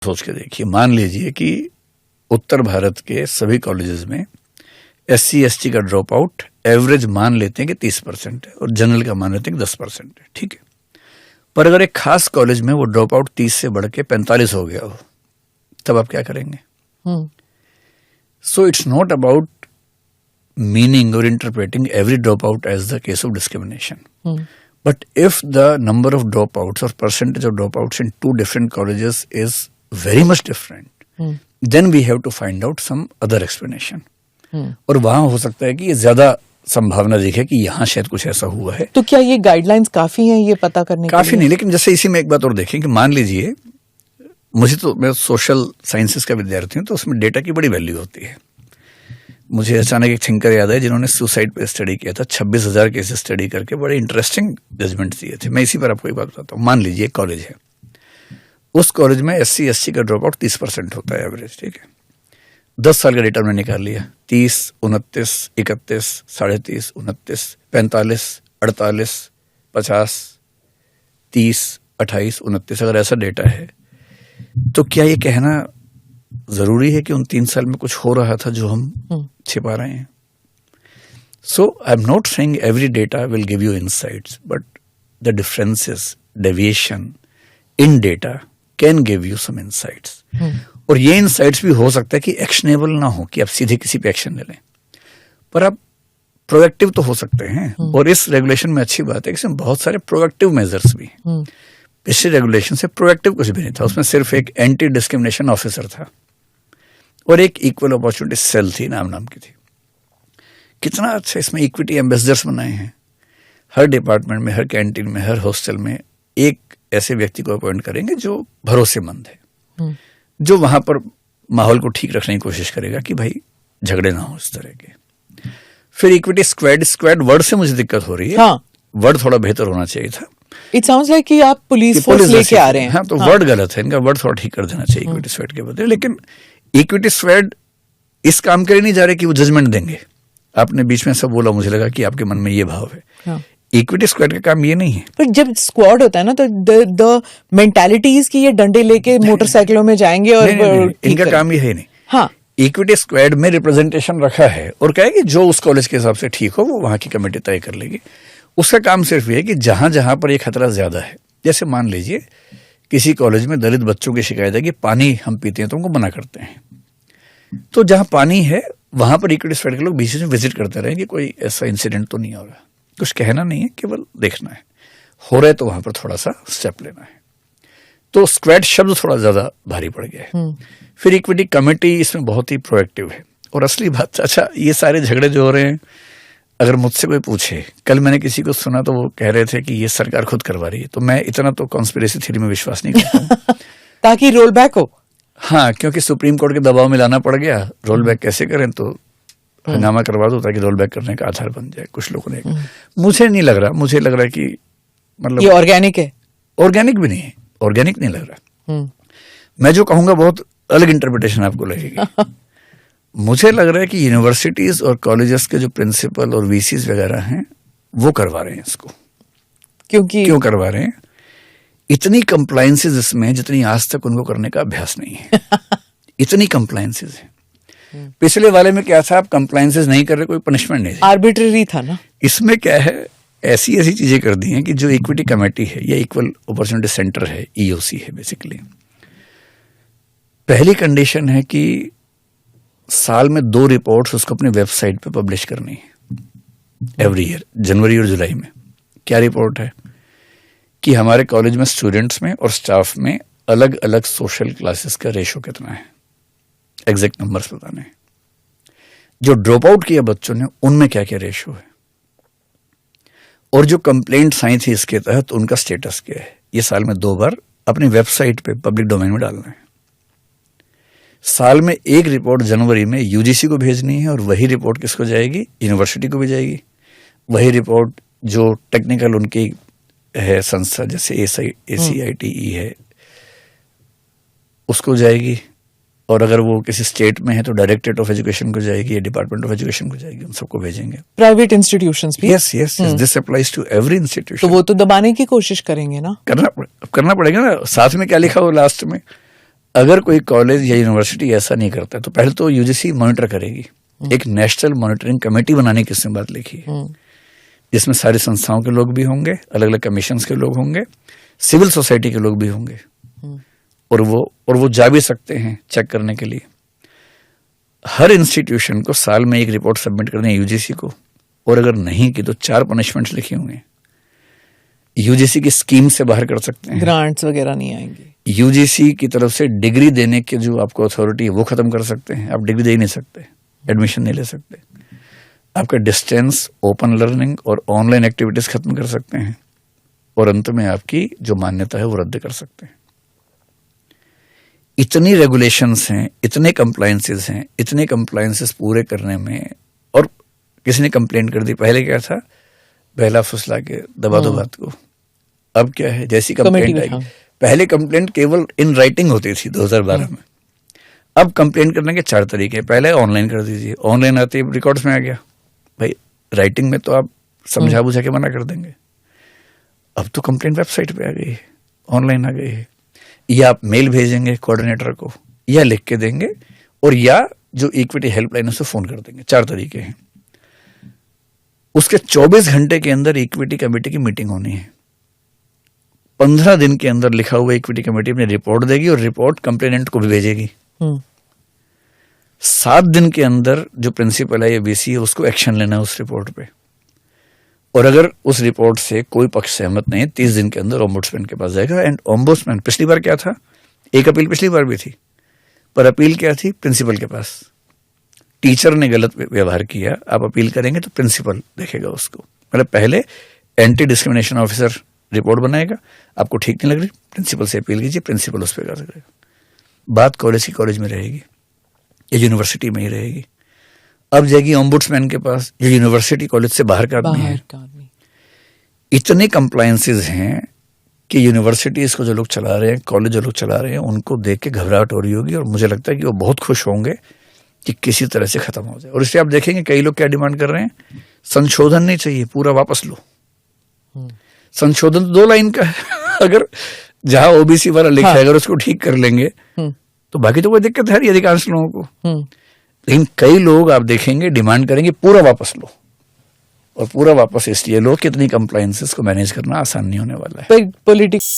सोच के देखिए, मान लीजिए कि उत्तर भारत के सभी कॉलेजेस में SC ST का ड्रॉप आउट एवरेज मान लेते हैं कि 30% है और जनरल का मान लेते हैं कि 10% है, ठीक है। पर अगर एक खास कॉलेज में वो ड्रॉप आउट 30 से बढ़ के 45 हो गया हो, तब आप क्या करेंगे? So it's not about meaning or interpreting every dropout as the case of discrimination. But if the number of dropouts or percentage of dropouts in two different colleges is very much different, then we have to find out some other explanation. और वहां हो सकता है कि ये ज्यादा संभावना दिखे कि यहाँ शायद कुछ ऐसा हुआ है। तो क्या ये गाइडलाइंस काफी हैं ये पता करने के लिए? काफी नहीं, लेकिन जैसे इसी में एक बात और देखें कि मान लीजिए मैं सोशल साइंसेस का विद्यार्थी हूँ, तो उसमें डेटा की बड़ी वैल्यू होती है। मुझे अचानक एक थिंकर याद है जिन्होंने सुसाइड पे स्टडी किया था, 26,000 केसेस स्टडी करके बड़े इंटरेस्टिंग जजमेंट दिए थे। मैं इसी पर आपको एक बात बताता हूँ। मान लीजिए एक कॉलेज है, उस कॉलेज में SC ST का ड्रॉप आउट 30% होता है एवरेज, ठीक है। 10 साल का डेटा मैंने निकाल लिया, 30, 29, 31, 33, 29, 45, 48, 50, 30, 28, 29 अगर ऐसा डेटा है, तो क्या ये कहना जरूरी है कि उन 3 साल में कुछ हो रहा था जो हम छिपा रहे हैं? So I am not saying every data will give you insights, but the differences, deviation in data can give you some insights. और ये इनसाइट्स भी हो सकता है कि एक्शनेबल ना हो, कि आप सीधे किसी पे एक्शन ले लें, पर आप प्रोएक्टिव तो हो सकते हैं। और इस रेगुलेशन में अच्छी बात है कि इसमें बहुत सारे प्रोएक्टिव मेजर्स भी हैं। पिछले रेगुलेशन से प्रोएक्टिव कुछ भी नहीं था, उसमें सिर्फ एक एंटी डिस्क्रिमिनेशन ऑफिसर था और एक इक्वल अपॉर्चुनिटी सेल थी, नाम की थी। कितना अच्छा इसमें इक्विटी एम्बेसडर्स बनाए हैं। हर डिपार्टमेंट में, हर कैंटीन में, हर हॉस्टल में एक ऐसे व्यक्ति को अपॉइंट करेंगे जो भरोसेमंद है, जो वहां पर माहौल को ठीक रखने की कोशिश करेगा कि भाई झगड़े ना हो इस तरह के। फिर इक्विटी स्क्वाड वर्ड से मुझे दिक्कत हो रही है। हाँ। वर्ड थोड़ा बेहतर होना चाहिए था। इट साउंड्स लाइक कि आप पुलिस फोर्स लेके आ रहे हैं। हाँ, तो वर्ड गलत है, इनका वर्ड थोड़ा ठीक कर देना चाहिए इक्विटी स्क्वाड के बदले। लेकिन इक्विटी स्क्वाड इस काम के लिए नहीं जा रहे कि वो जजमेंट देंगे। आपने बीच में सब बोला, मुझे लगा कि आपके मन में ये भाव है। हाँ। इक्विटी स्क्वाड का काम ये नहीं है। पर जब स्क्वाड होता है ना, तो द मेंटालिटीज की ये डंडे लेके मोटरसाइकिलों में जाएंगे और इनका काम ये है नहीं। हाँ, इक्विटी स्क्वाड में रिप्रेजेंटेशन रखा है और क्या है कि जो उस कॉलेज के हिसाब से ठीक हो वो वहां की कमेटी तय कर लेगी। उसका काम सिर्फ ये है कि जहां जहां पर ये खतरा ज्यादा है, जैसे मान लीजिए किसी कॉलेज में दलित बच्चों की शिकायत है कि पानी हम पीते हैं तो उनको मना करते हैं, तो जहां पानी है वहां पर इक्विटी स्क्वाड के लोग बीच में विजिट करते रहे कि कोई ऐसा इंसिडेंट तो नहीं हो रहा। कुछ कहना नहीं है, केवल देखना है, हो रहा है तो वहां पर थोड़ा सा स्टेप लेना है। तो स्क्वाड शब्द थोड़ा ज्यादा भारी पड़ गया है। फिर इक्विटी कमेटी इसमें बहुत ही प्रोएक्टिव है। और असली बात, अच्छा ये सारे झगड़े जो हो रहे हैं, अगर मुझसे कोई पूछे, कल मैंने किसी को सुना तो वो कह रहे थे कि ये सरकार खुद करवा रही है, तो मैं इतना तो कॉन्स्पिरेसी थ्योरी में विश्वास नहीं करता ताकि रोल बैक हो। हाँ, क्योंकि सुप्रीम कोर्ट के दबाव में लाना पड़ गया। रोल बैक कैसे करें, तो हंगामा करवा दो ताकि रोल बैक करने का आधार बन जाए। कुछ लोगों ने, मुझे नहीं लग रहा, मुझे लग रहा है कि मतलब ये ऑर्गेनिक है। ऑर्गेनिक भी नहीं है, ऑर्गेनिक नहीं लग रहा। मैं जो कहूंगा बहुत अलग इंटरप्रिटेशन आपको लगेगी। मुझे लग रहा है कि यूनिवर्सिटीज और कॉलेजेस के जो प्रिंसिपल और वीसीज वगैरह हैं वो करवा रहे हैं इसको। क्यों करवा रहे हैं? इतनी कंप्लायंसेस इसमें जितनी आज तक उनको करने का अभ्यास नहीं है। इतनी कंप्लायंसेस है। पिछले वाले में क्या था, आप कंप्लायंसेस नहीं कर रहे, कोई पनिशमेंट नहीं, आर्बिट्ररी था ना। इसमें क्या है, ऐसी ऐसी चीजें कर दी हैं कि जो इक्विटी कमेटी है या इक्वल अपॉर्चुनिटी सेंटर है, EOC है बेसिकली, पहली कंडीशन है कि साल में 2 रिपोर्ट्स उसको अपनी वेबसाइट पे पब्लिश करनी है एवरी ईयर, जनवरी और जुलाई में। क्या रिपोर्ट है कि हमारे कॉलेज में स्टूडेंट्स में और स्टाफ में अलग अलग सोशल क्लासेस का रेशो कितना है, एग्जैक्ट नंबर्स बताने हैं। जो ड्रॉप आउट किया बच्चों ने उनमें क्या क्या रेशो है, और जो कंप्लेंट्स आई थी इसके तहत उनका स्टेटस क्या है। ये साल में 2 बार अपनी वेबसाइट पे पब्लिक डोमेन में डालना है। साल में 1 रिपोर्ट जनवरी में UGC को भेजनी है, और वही रिपोर्ट किसको जाएगी, यूनिवर्सिटी को भी जाएगी। वही रिपोर्ट जो टेक्निकल उनकी है संस्था, जैसे ACITE है, उसको जाएगी। और अगर वो किसी स्टेट में है तो डायरेक्टरेट ऑफ एजुकेशन को जाएगी या डिपार्टमेंट ऑफ एजुकेशन को जाएगी, उन सबको भेजेंगे। प्राइवेट इंस्टीट्यूशंस भी। Yes, this applies to every institution. तो वो तो दबाने की कोशिश करेंगे ना। करना पड़ेगा ना। साथ में क्या लिखा हो लास्ट में, अगर कोई कॉलेज या यूनिवर्सिटी ऐसा नहीं करता तो पहले तो यूजीसी मॉनिटर करेगी। एक नेशनल मॉनिटरिंग कमेटी बनाने की इसमें बात लिखी है, जिसमें सारी संस्थाओं के लोग भी होंगे, अलग अलग कमीशंस के लोग होंगे, सिविल सोसाइटी के लोग भी होंगे, और वो जा भी सकते हैं चेक करने के लिए। हर इंस्टीट्यूशन को साल में एक रिपोर्ट सबमिट करनी है यूजीसी को, और अगर नहीं की तो 4 पनिशमेंट्स लिखे हुए हैं। यूजीसी की स्कीम से बाहर कर सकते हैं, ग्रांट्स वगैरह नहीं आएंगे। यूजीसी की तरफ से डिग्री देने के जो आपको अथॉरिटी है वो खत्म कर सकते हैं, आप डिग्री दे ही नहीं सकते, एडमिशन नहीं ले सकते। आपका डिस्टेंस, ओपन लर्निंग और ऑनलाइन एक्टिविटीज खत्म कर सकते हैं, और अंत में आपकी जो मान्यता है वो रद्द कर सकते हैं। इतनी रेगुलेशंस हैं, इतने कंप्लायंसेस हैं, इतने कंप्लायंसेस पूरे करने में, और किसी ने कंप्लेंट कर दी। पहले क्या था, पहला फुसला के दबा दो बात को। अब क्या है, जैसी कंप्लेंट आई, पहले कंप्लेंट केवल इन राइटिंग होती थी 2012 में, अब कंप्लेंट करने के 4 तरीके। पहले ऑनलाइन कर दीजिए, ऑनलाइन आते ही रिकॉर्ड्स में आ गया। भाई राइटिंग में तो आप समझा बुझा के मना कर देंगे, अब तो कंप्लेंट वेबसाइट पे आ गई है, ऑनलाइन आ गई है। या आप मेल भेजेंगे कोऑर्डिनेटर को, या लिख के देंगे, और या जो इक्विटी हेल्पलाइन है उससे फोन कर देंगे। 4 तरीके हैं। उसके 24 घंटे के अंदर इक्विटी कमेटी की मीटिंग होनी है। 15 दिन के अंदर लिखा हुआ इक्विटी कमेटी अपनी रिपोर्ट देगी, और रिपोर्ट कंप्लेनेंट को भी भेजेगी। 7 दिन के अंदर जो प्रिंसिपल है या वीसी है उसको एक्शन लेना है उस रिपोर्ट पे, और अगर उस रिपोर्ट से कोई पक्ष सहमत नहीं है 30 दिन के अंदर ओम्बुड्समैन के पास जाएगा। एंड ओम्बुड्समैन, पिछली बार क्या था, एक अपील पिछली बार भी थी, पर अपील क्या थी, प्रिंसिपल के पास। टीचर ने गलत व्यवहार किया, आप अपील करेंगे तो प्रिंसिपल देखेगा उसको। मतलब पहले एंटी डिस्क्रिमिनेशन ऑफिसर रिपोर्ट बनाएगा, आपको ठीक नहीं लग रही, प्रिंसिपल से अपील कीजिए, प्रिंसिपल उस पर कार्य करेगा। बात कॉलेज की कॉलेज में रहेगी या यूनिवर्सिटी में ही रहेगी। अब जाएगी ओम्बुड्समैन के पास, जो यूनिवर्सिटी कॉलेज से बाहर का आदमी है। इतने कंप्लायंसेस हैं कि यूनिवर्सिटीज को जो लोग चला रहे हैं, कॉलेज जो लोग चला रहे हैं, उनको देख के घबराहट हो रही होगी, और मुझे लगता है कि वो बहुत खुश होंगे कि किसी तरह से खत्म हो जाए। और इसलिए आप देखेंगे कई लोग क्या डिमांड कर रहे हैं, संशोधन नहीं चाहिए, पूरा वापस लो। संशोधन तो 2 लाइन का है। अगर जहां ओबीसी वाला लिखा है, अगर उसको ठीक कर लेंगे तो बाकी तो कोई दिक्कत है नहीं अधिकांश लोगों को। लेकिन कई लोग आप देखेंगे डिमांड करेंगे पूरा वापस लो, और पूरा वापस इसलिए लो कि इतनी कंप्लायंसेस को मैनेज करना आसान नहीं होने वाला है। पॉलिटिक्स